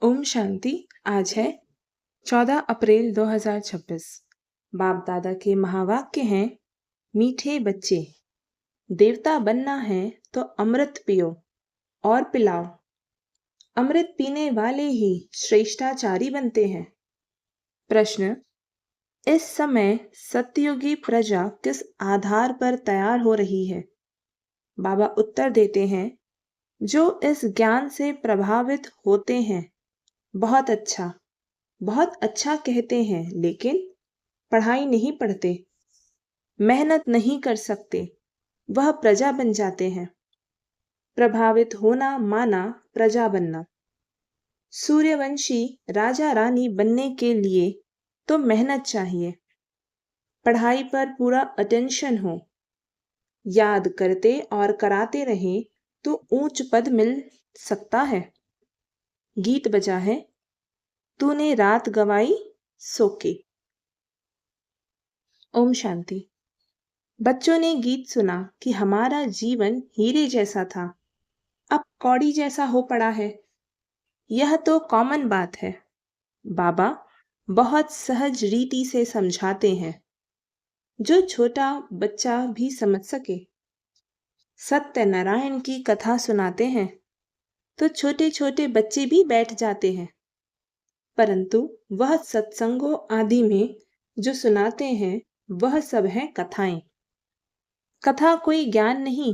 ओम शांति। आज है 14 अप्रैल 2026। बाप दादा के महावाक्य हैं, मीठे बच्चे, देवता बनना है तो अमृत पियो और पिलाओ। अमृत पीने वाले ही श्रेष्ठाचारी बनते हैं। प्रश्न: इस समय सत्ययुगी प्रजा किस आधार पर तैयार हो रही है? बाबा उत्तर देते हैं, जो इस ज्ञान से प्रभावित होते हैं। बहुत अच्छा कहते हैं, लेकिन पढ़ाई नहीं पढ़ते, मेहनत नहीं कर सकते, वह प्रजा बन जाते हैं। प्रभावित होना माना प्रजा बनना। सूर्यवंशी राजा रानी बनने के लिए तो मेहनत चाहिए, पढ़ाई पर पूरा अटेंशन हो, याद करते और कराते रहें तो ऊंच पद मिल सकता है। गीत बजा है, तूने रात गवाई सो के। ओम शांति। बच्चों ने गीत सुना कि हमारा जीवन हीरे जैसा था, अब कौड़ी जैसा हो पड़ा है। यह तो कॉमन बात है। बाबा बहुत सहज रीति से समझाते हैं, जो छोटा बच्चा भी समझ सके। सत्यनारायण की कथा सुनाते हैं तो छोटे छोटे बच्चे भी बैठ जाते हैं, परंतु वह सत्संगों आदि में जो सुनाते हैं वह सब है कथाएं। कथा कोई ज्ञान नहीं,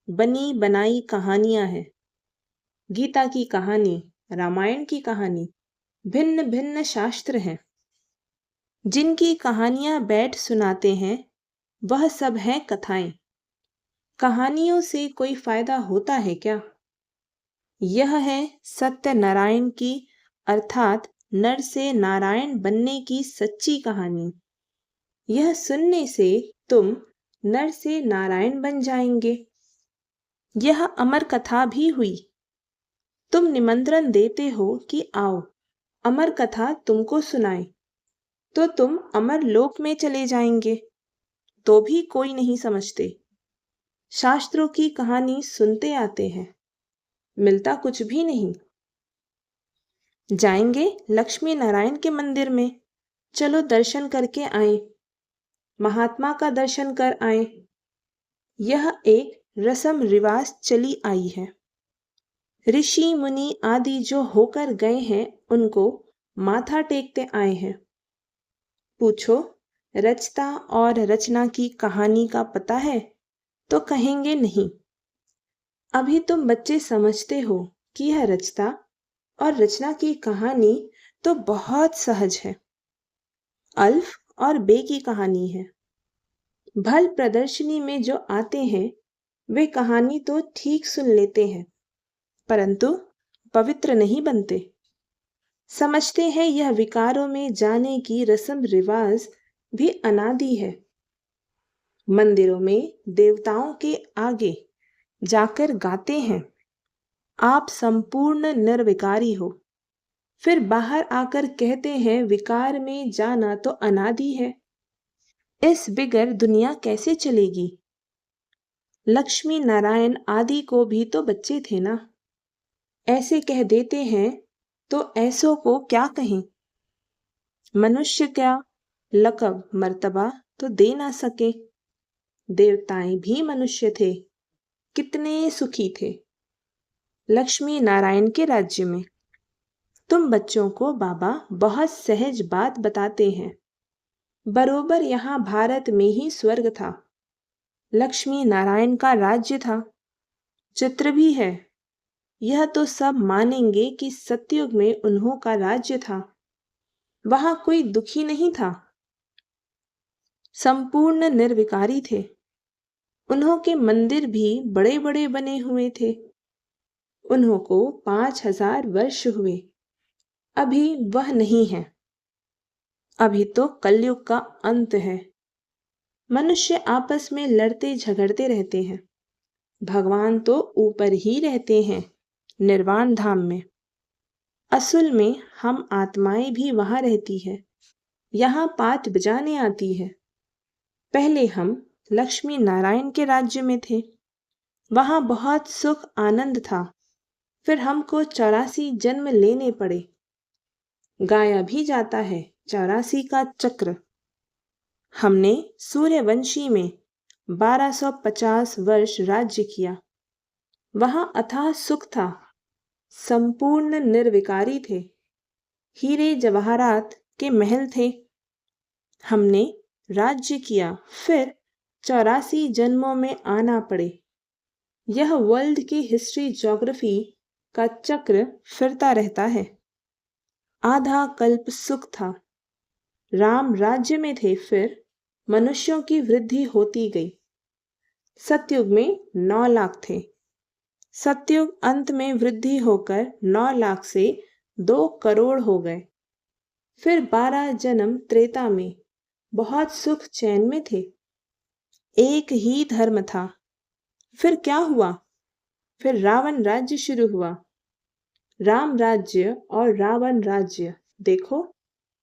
बनी बनाई कहानियां हैं। गीता की कहानी, रामायण की कहानी, भिन्न भिन्न शास्त्र हैं। जिनकी कहानियां बैठ सुनाते हैं वह सब हैं कथाएं। कहानियों से कोई फायदा होता है क्या? यह है सत्यनारायण की अर्थात नर से नारायण बनने की सच्ची कहानी। यह सुनने से तुम नर से नारायण बन जाएंगे। यह अमर कथा भी हुई। तुम निमंत्रण देते हो कि आओ अमर कथा तुमको सुनाए, तो तुम अमर लोक में चले जाएंगे, तो भी कोई नहीं समझते। शास्त्रों की कहानी सुनते आते हैं, मिलता कुछ भी नहीं। जाएंगे लक्ष्मी नारायण के मंदिर में, चलो दर्शन करके आए, महात्मा का दर्शन कर आए। यह एक रस्म रिवाज चली आई है। ऋषि मुनि आदि जो होकर गए हैं उनको माथा टेकते आए हैं। पूछो रचता और रचना की कहानी का पता है तो कहेंगे नहीं। अभी तुम बच्चे समझते हो कि यह रचता और रचना की कहानी तो बहुत सहज है। अल्फ और बे की कहानी है। भल प्रदर्शनी में जो आते हैं वे कहानी तो ठीक सुन लेते हैं, परंतु पवित्र नहीं बनते। समझते हैं यह विकारों में जाने की रस्म रिवाज भी अनादि है। मंदिरों में देवताओं के आगे जाकर गाते हैं, आप संपूर्ण निर्विकारी हो। फिर बाहर आकर कहते हैं विकार में जाना तो अनादि है। इस बिगर दुनिया कैसे चलेगी? लक्ष्मी नारायण आदि को भी तो बच्चे थे ना। ऐसे कह देते हैं तो ऐसों को क्या कहें? मनुष्य क्या लक़ब मर्तबा तो दे ना सके। देवताएं भी मनुष्य थे, कितने सुखी थे लक्ष्मी नारायण के राज्य में। तुम बच्चों को बाबा बहुत सहज बात बताते हैं। बरोबर यहाँ भारत में ही स्वर्ग था, लक्ष्मी नारायण का राज्य था, चित्र भी है। यह तो सब मानेंगे कि सतयुग में उन्हों का राज्य था, वहां कोई दुखी नहीं था, संपूर्ण निर्विकारी थे। उन्हों के मंदिर भी बड़े बड़े बने हुए थे। उन्हों को 5000 वर्ष हुए, अभी वह नहीं है। अभी तो कलयुग का अंत है। मनुष्य आपस में लड़ते झगड़ते रहते हैं। भगवान तो ऊपर ही रहते हैं निर्वाण धाम में। असल में हम आत्माएं भी वहां रहती है, यहाँ पाठ बजाने आती है। पहले हम लक्ष्मी नारायण के राज्य में थे, वहां बहुत सुख आनंद था। फिर हमको 84 जन्म लेने पड़े। गाया भी जाता है 84 का चक्र। हमने सूर्यवंशी में 1250 वर्ष राज्य किया। वहां अथाह सुख था, संपूर्ण निर्विकारी थे, हीरे जवाहरात के महल थे। हमने राज्य किया, फिर 84 जन्मों में आना पड़े। यह वर्ल्ड की हिस्ट्री ज्योग्राफी का चक्र फिरता रहता है। आधा कल्प सुख था, राम राज्य में थे, फिर मनुष्यों की वृद्धि होती गई। सतयुग में 9 लाख थे। सतयुग अंत में वृद्धि होकर 9 लाख से 2 करोड़ हो गए। फिर 12 जन्म त्रेता में बहुत सुख चैन में थे। एक ही धर्म था। फिर क्या हुआ? फिर रावण राज्य शुरू हुआ। राम राज्य और रावण राज्य देखो,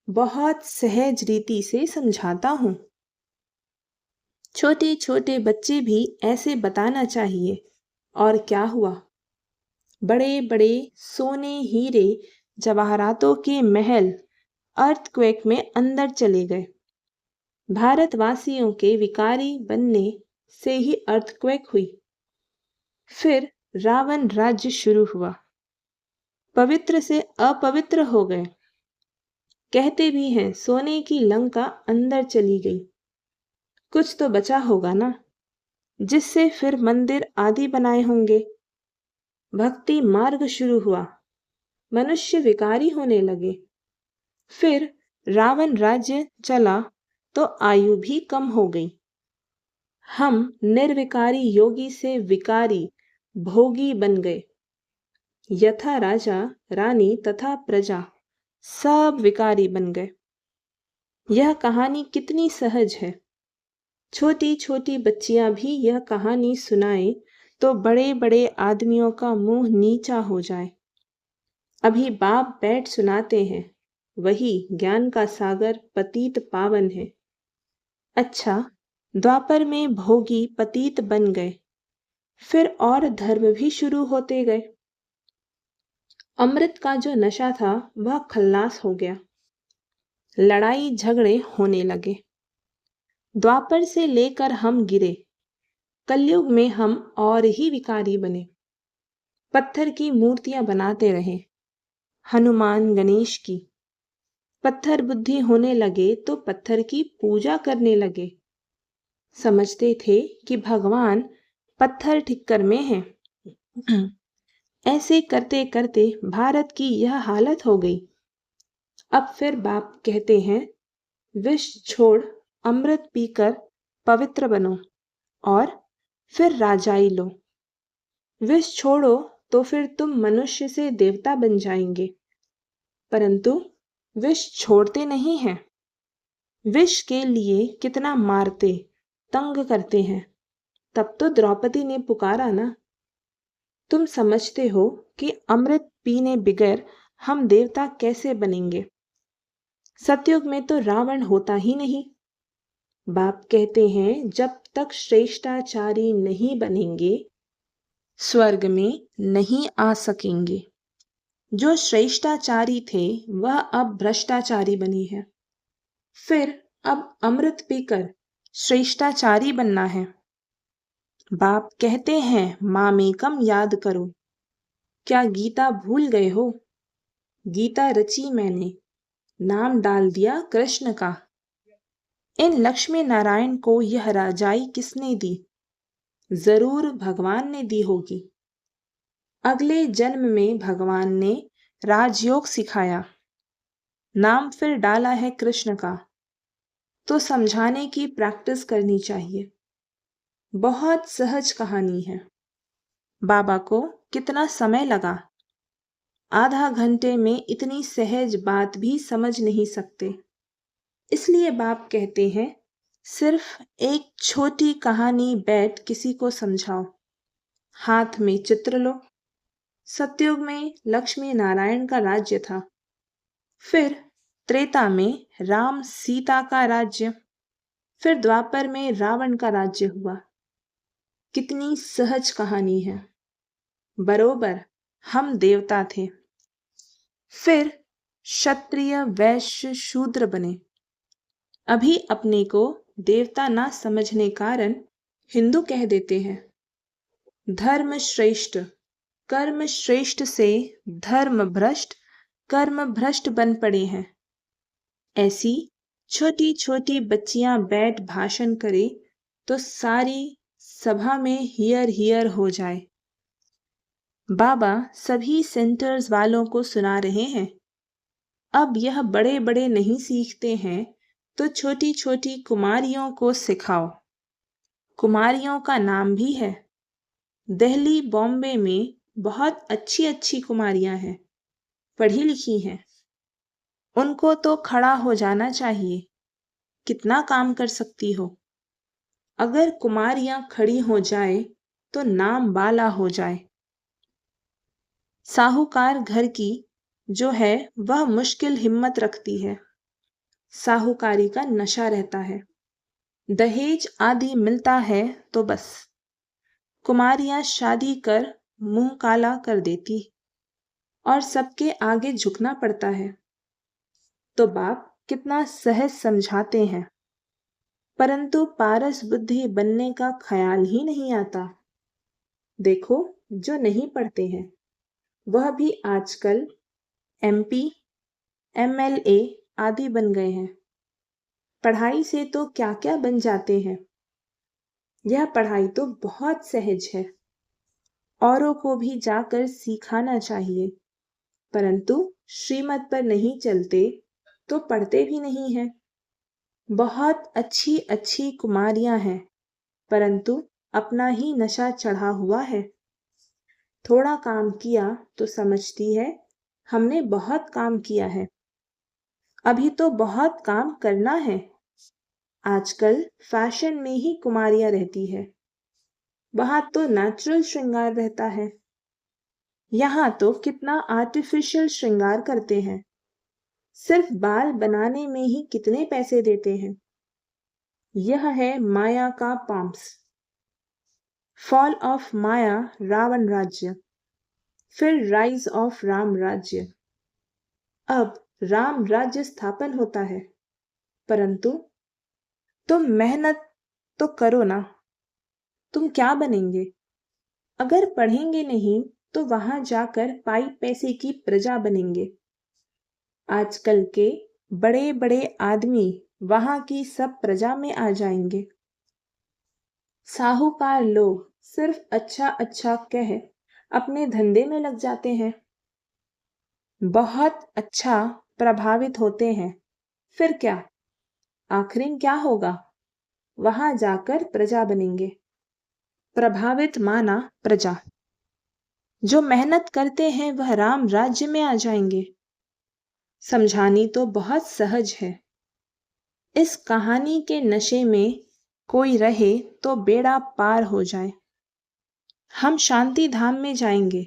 बहुत सहज रीति से समझाता हूं। छोटे छोटे बच्चे भी ऐसे बताना चाहिए। और क्या हुआ? बड़े बड़े सोने हीरे जवाहरातों के महल अर्थक्वेक में अंदर चले गए। भारतवासियों के विकारी बनने से ही अर्थक्वेक हुई। फिर रावण राज्य शुरू हुआ। पवित्र से अपवित्र हो गए। कहते भी हैं सोने की लंका अंदर चली गई। कुछ तो बचा होगा ना, जिससे फिर मंदिर आदि बनाए होंगे। भक्ति मार्ग शुरू हुआ। मनुष्य विकारी होने लगे। फिर रावण राज्य चला तो आयु भी कम हो गई। हम निर्विकारी योगी से विकारी भोगी बन गए। यथा राजा रानी तथा प्रजा सब विकारी बन गए। यह कहानी कितनी सहज है। छोटी छोटी बच्चियां भी यह कहानी सुनाए तो बड़े बड़े आदमियों का मुंह नीचा हो जाए। अभी बाप बैठ सुनाते हैं, वही ज्ञान का सागर पतित पावन है। अच्छा, द्वापर में भोगी पतित बन गए, फिर और धर्म भी शुरू होते गए। अमृत का जो नशा था वह खल्लास हो गया। लड़ाई झगड़े होने लगे। द्वापर से लेकर हम गिरे। कलयुग में हम और ही विकारी बने। पत्थर की मूर्तियां बनाते रहे, हनुमान गणेश की। पत्थर बुद्धि होने लगे तो पत्थर की पूजा करने लगे। समझते थे कि भगवान पत्थर ठिक्कर में है। ऐसे करते करते भारत की यह हालत हो गई। अब फिर बाप कहते हैं, विष छोड़ अमृत पीकर पवित्र बनो और फिर राजाई लो। विष छोड़ो तो फिर तुम मनुष्य से देवता बन जाएंगे, परंतु विष छोड़ते नहीं हैं। विष के लिए कितना मारते, तंग करते हैं। तब तो द्रौपदी ने पुकारा ना। तुम समझते हो कि अमृत पीने बिगर हम देवता कैसे बनेंगे। सतयुग में तो रावण होता ही नहीं। बाप कहते हैं जब तक श्रेष्ठाचारी नहीं बनेंगे स्वर्ग में नहीं आ सकेंगे। जो श्रेष्ठाचारी थे वह अब भ्रष्टाचारी बने हैं। फिर अब अमृत पीकर श्रेष्ठाचारी बनना है। बाप कहते हैं मामेकम याद करो। क्या गीता भूल गए हो? गीता रची मैंने, नाम डाल दिया कृष्ण का। इन लक्ष्मी नारायण को यह राजाई किसने दी? जरूर भगवान ने दी होगी। अगले जन्म में भगवान ने राजयोग सिखाया, नाम फिर डाला है कृष्ण का। तो समझाने की प्रैक्टिस करनी चाहिए। बहुत सहज कहानी है। बाबा को कितना समय लगा? आधा घंटे में इतनी सहज बात भी समझ नहीं सकते। इसलिए बाप कहते हैं सिर्फ एक छोटी कहानी बैठ किसी को समझाओ। हाथ में चित्र लो। सतयुग में लक्ष्मी नारायण का राज्य था। फिर त्रेता में राम सीता का राज्य। फिर द्वापर में रावण का राज्य हुआ। कितनी सहज कहानी है। बरोबर हम देवता थे, फिर क्षत्रिय वैश्य शूद्र बने। अभी अपने को देवता ना समझने कारण हिंदू कह देते हैं। धर्म श्रेष्ठ कर्म श्रेष्ठ से धर्म भ्रष्ट कर्म भ्रष्ट बन पड़े हैं। ऐसी छोटी छोटी बच्चियां बैठ भाषण करे तो सारी सभा में हियर हियर हो जाए। बाबा सभी सेंटर्स वालों को सुना रहे हैं, अब यह बड़े बड़े नहीं सीखते हैं तो छोटी छोटी कुमारियों को सिखाओ। कुमारियों का नाम भी है। दिल्ली बॉम्बे में बहुत अच्छी अच्छी कुमारियां हैं, पढ़ी लिखी हैं। उनको तो खड़ा हो जाना चाहिए। कितना काम कर सकती हो। अगर कुमारियां खड़ी हो जाए तो नाम बाला हो जाए। साहूकार घर की जो है वह मुश्किल हिम्मत रखती है। साहूकारी का नशा रहता है। दहेज आदि मिलता है तो बस कुमारियां शादी कर मुंह काला कर देती और सबके आगे झुकना पड़ता है। तो बाप कितना सहज समझाते हैं, परंतु पारस बुद्धि बनने का ख्याल ही नहीं आता। देखो जो नहीं पढ़ते हैं वह भी आजकल MP MLA आदि बन गए हैं। पढ़ाई से तो क्या क्या बन जाते हैं। यह पढ़ाई तो बहुत सहज है, औरों को भी जाकर सिखाना चाहिए, परंतु श्रीमत पर नहीं चलते तो पढ़ते भी नहीं हैं। बहुत अच्छी अच्छी कुमारियां हैं, परंतु अपना ही नशा चढ़ा हुआ है। थोड़ा काम किया तो समझती है हमने बहुत काम किया है, अभी तो बहुत काम करना है। आजकल फैशन में ही कुमारियां रहती है, वहां तो नेचुरल श्रृंगार रहता है। यहाँ तो कितना आर्टिफिशियल श्रृंगार करते हैं। सिर्फ बाल बनाने में ही कितने पैसे देते हैं। यह है माया का पाम्स। फॉल ऑफ माया रावण राज्य, फिर राइज ऑफ राम राज्य। अब राम राज्य स्थापन होता है, परंतु तुम मेहनत तो करो ना। तुम क्या बनेंगे? अगर पढ़ेंगे नहीं तो वहां जाकर पाई पैसे की प्रजा बनेंगे। आजकल के बड़े बड़े आदमी वहां की सब प्रजा में आ जाएंगे। साहूकार लोग सिर्फ अच्छा अच्छा कह अपने धंधे में लग जाते हैं। बहुत अच्छा प्रभावित होते हैं, फिर क्या? आखिर क्या होगा? वहां जाकर प्रजा बनेंगे। प्रभावित माना प्रजा। जो मेहनत करते हैं वह राम राज्य में आ जाएंगे। समझानी तो बहुत सहज है। इस कहानी के नशे में कोई रहे तो बेड़ा पार हो जाए। हम शांति धाम में जाएंगे,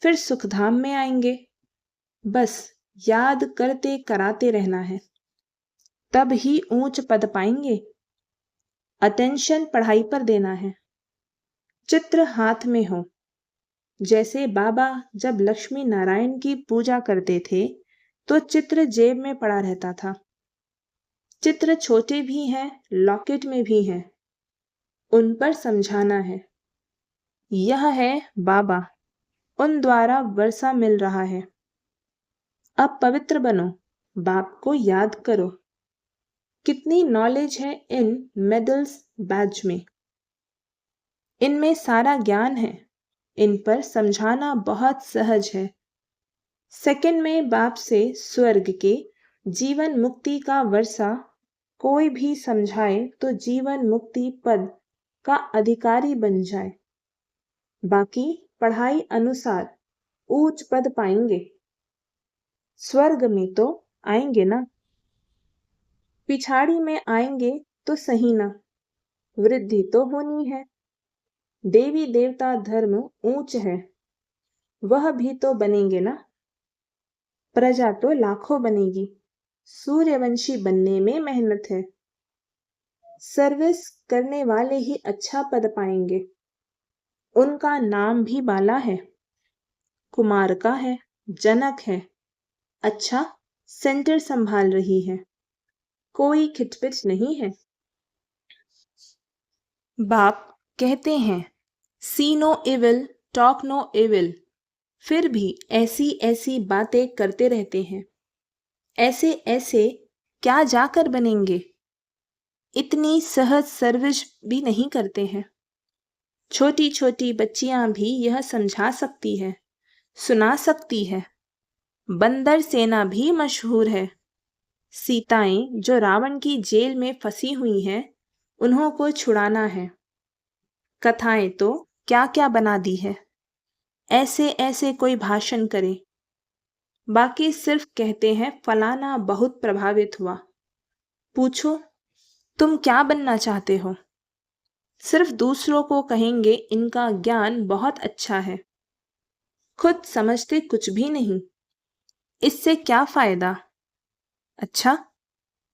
फिर सुख धाम में आएंगे। बस याद करते कराते रहना है, तब ही ऊंच पद पाएंगे। अटेंशन पढ़ाई पर देना है। चित्र हाथ में हो। जैसे बाबा जब लक्ष्मी नारायण की पूजा करते थे तो चित्र जेब में पड़ा रहता था। चित्र छोटे भी हैं, लॉकेट में भी हैं। उन पर समझाना है। यह है बाबा, उन द्वारा वर्षा मिल रहा है। अब पवित्र बनो, बाप को याद करो। कितनी नॉलेज है इन मेडल्स बैज में। इनमें सारा ज्ञान है। इन पर समझाना बहुत सहज है। सेकंड में बाप से स्वर्ग के जीवन मुक्ति का वर्षा कोई भी समझाए तो जीवन मुक्ति पद का अधिकारी बन जाए। बाकी पढ़ाई अनुसार ऊंच पद पाएंगे। स्वर्ग में तो आएंगे ना, पिछाड़ी में आएंगे तो सही ना। वृद्धि तो होनी है। देवी देवता धर्म ऊंच है, वह भी तो बनेंगे ना। प्रजा तो लाखों बनेगी। सूर्यवंशी बनने में मेहनत है। सर्विस करने वाले ही अच्छा पद पाएंगे। उनका नाम भी बाला है। कुमार का है, जनक है। अच्छा, सेंटर संभाल रही है, कोई खिटपिट नहीं है। बाप कहते हैं, see no evil, talk no evil, फिर भी ऐसी ऐसी बातें करते रहते हैं। ऐसे ऐसे क्या जाकर बनेंगे? इतनी सहज सर्विस भी नहीं करते हैं। छोटी छोटी बच्चियां भी यह समझा सकती है, सुना सकती है। बंदर सेना भी मशहूर है। सीताएं जो रावण की जेल में फंसी हुई हैं, उन्हों को छुड़ाना है। कथाएं तो क्या क्या बना दी है। ऐसे ऐसे कोई भाषण करे, बाकी सिर्फ कहते हैं फलाना बहुत प्रभावित हुआ। पूछो, तुम क्या बनना चाहते हो? सिर्फ दूसरों को कहेंगे इनका ज्ञान बहुत अच्छा है, खुद समझते कुछ भी नहीं। इससे क्या फायदा? अच्छा,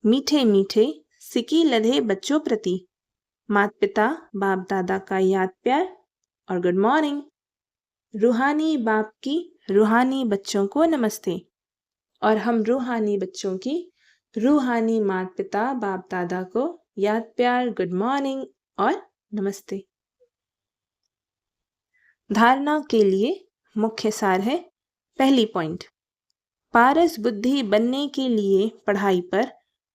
मीठे मीठे सिकी लधे बच्चों प्रति माता पिता बाप दादा का याद प्यार और गुड मॉर्निंग। रूहानी बाप की रूहानी बच्चों को नमस्ते, और हम रूहानी बच्चों की रूहानी माता पिता बाप दादा को याद प्यार, गुड मॉर्निंग और नमस्ते। धारणा के लिए मुख्य सार है। पहली पॉइंट, पारस बुद्धि बनने के लिए पढ़ाई पर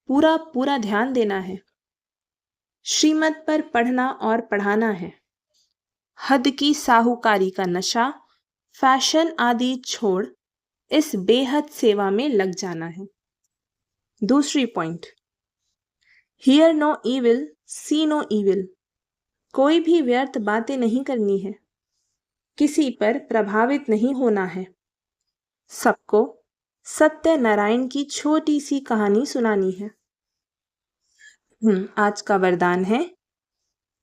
पूरा पूरा ध्यान देना है। श्रीमत पर पढ़ना और पढ़ाना है। हद की साहूकारी का नशा, फैशन आदि छोड़ इस बेहद सेवा में लग जाना है। दूसरी point, hear no evil, see no evil, कोई भी व्यर्थ बातें नहीं करनी है, किसी पर प्रभावित नहीं होना है। सबको सत्य नारायण की छोटी सी कहानी सुनानी है। आज का वरदान है,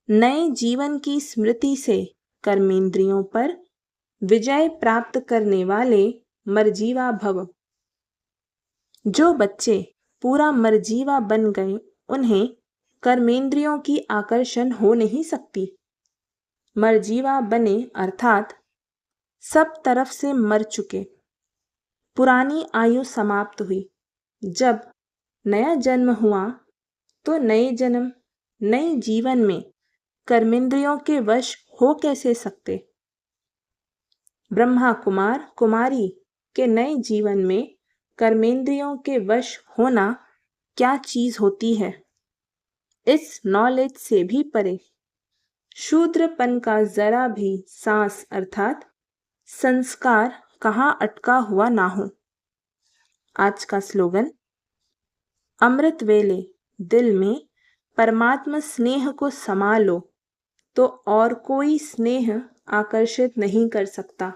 नए जीवन की स्मृति से कर्मेंद्रियों पर विजय प्राप्त करने वाले मरजीवा भव। जो बच्चे पूरा मरजीवा बन गए, उन्हें कर्मेंद्रियों की आकर्षण हो नहीं सकती। मरजीवा बने अर्थात सब तरफ से मर चुके, पुरानी आयु समाप्त हुई। जब नया जन्म हुआ तो नए जन्म, नए जीवन में कर्मेंद्रियों के वश हो कैसे सकते? ब्रह्मा कुमार कुमारी के नए जीवन में कर्मेंद्रियों के वश होना क्या चीज होती है, इस नॉलेज से भी परे। शूद्रपन का जरा भी सांस अर्थात संस्कार कहाँ अटका हुआ ना हो। आज का स्लोगन, अमृत वेले दिल में परमात्मा स्नेह को समा लो, तो और कोई स्नेह आकर्षित नहीं कर सकता।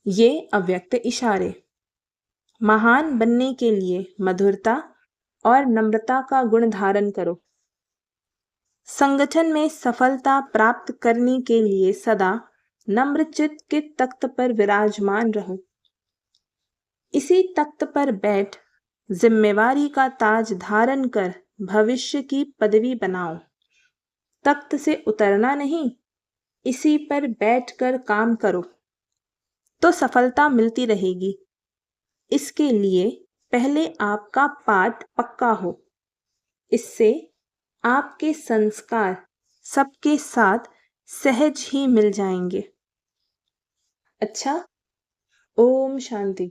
ये अव्यक्त इशारे। महान बनने के लिए मधुरता और नम्रता का गुण धारण करो। संगठन में सफलता प्राप्त करने के लिए सदा नम्रचित्त के तख्त पर विराजमान रहो। इसी तख्त पर बैठ जिम्मेवारी का ताज धारण कर भविष्य की पदवी बनाओ। तख्त से उतरना नहीं, इसी पर बैठकर काम करो तो सफलता मिलती रहेगी। इसके लिए पहले आपका पाठ पक्का हो, इससे आपके संस्कार सबके साथ सहज ही मिल जाएंगे। अच्छा, ओम शांति।